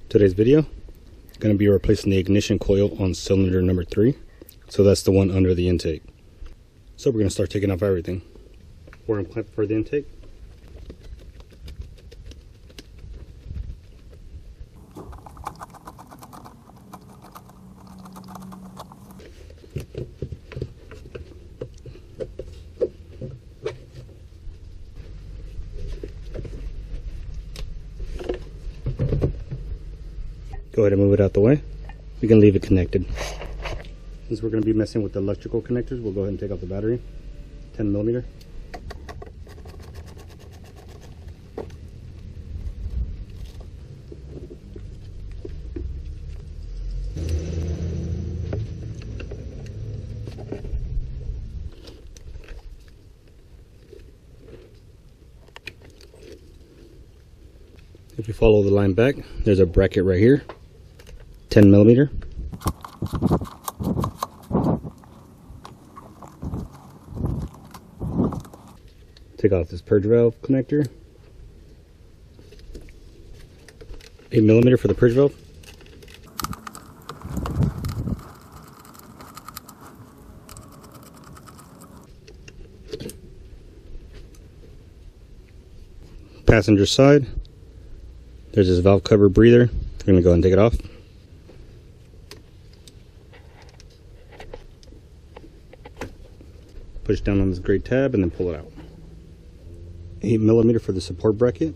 Today's video is going to be replacing the ignition coil on cylinder number 3. So that's the one under the intake. So we're going to start taking off everything. We're going to clamp for the intake. Go ahead and move it out the way. We can leave it connected. Since we're going to be messing with the electrical connectors, we'll go ahead and take out the battery. 10mm. If you follow the line back, there's a bracket right here. 10mm. Take off this purge valve connector. 8mm for the purge valve. Passenger side, there's this valve cover breather. We're going to go ahead and take it off. Push down on this gray tab and then pull it out. 8mm for the support bracket.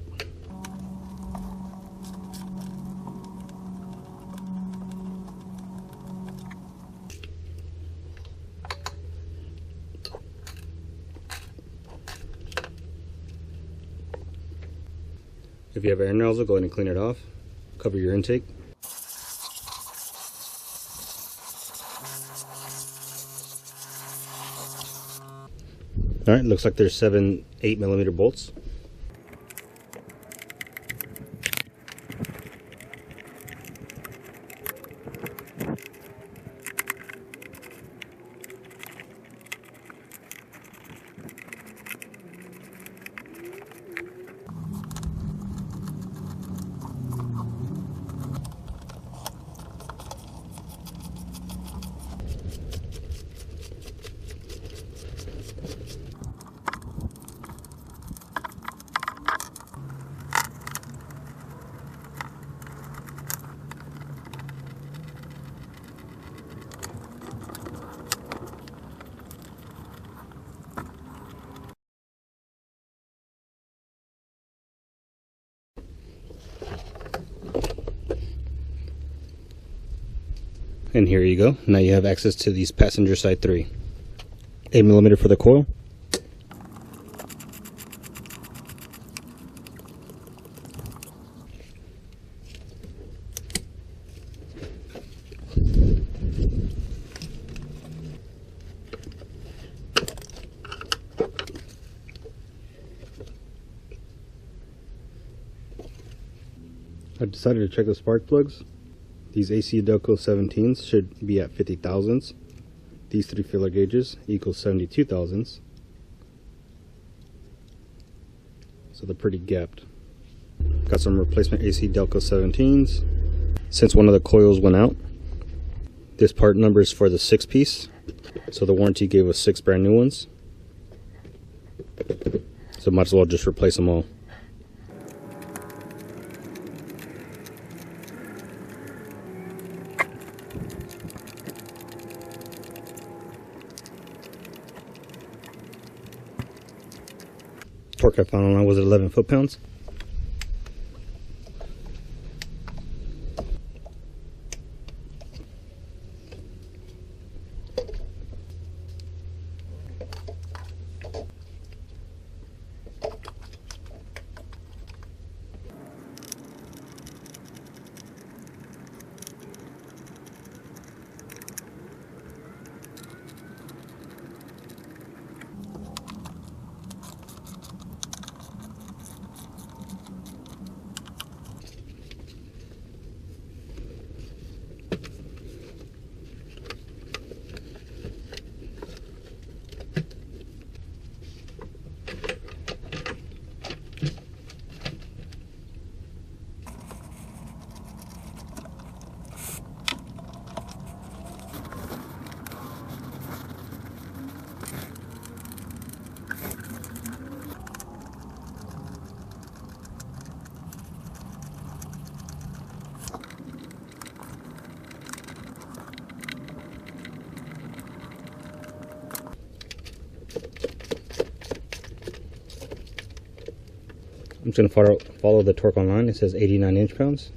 If you have air nozzle, go ahead and clean it off. Cover your intake. Alright, looks like there's 7 8mm bolts. And here you go. Now you have access to these passenger side 3. 8mm for the coil. I decided to check the spark plugs. These AC Delco 17s should be at 50 thousandths. These 3 filler gauges equals 72 thousandths. So they're pretty gapped. Got some replacement AC Delco 17s. Since one of the coils went out, this part number is for the 6-piece. So the warranty gave us 6 brand new ones. So might as well just replace them all. Torque I found online was 11 foot-pounds. just going to follow the torque online. It says 89 inch-pounds.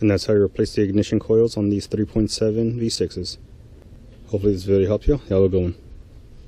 And that's how you replace the ignition coils on these 3.7 V6s. Hopefully this video helped you. Y'all have a good one.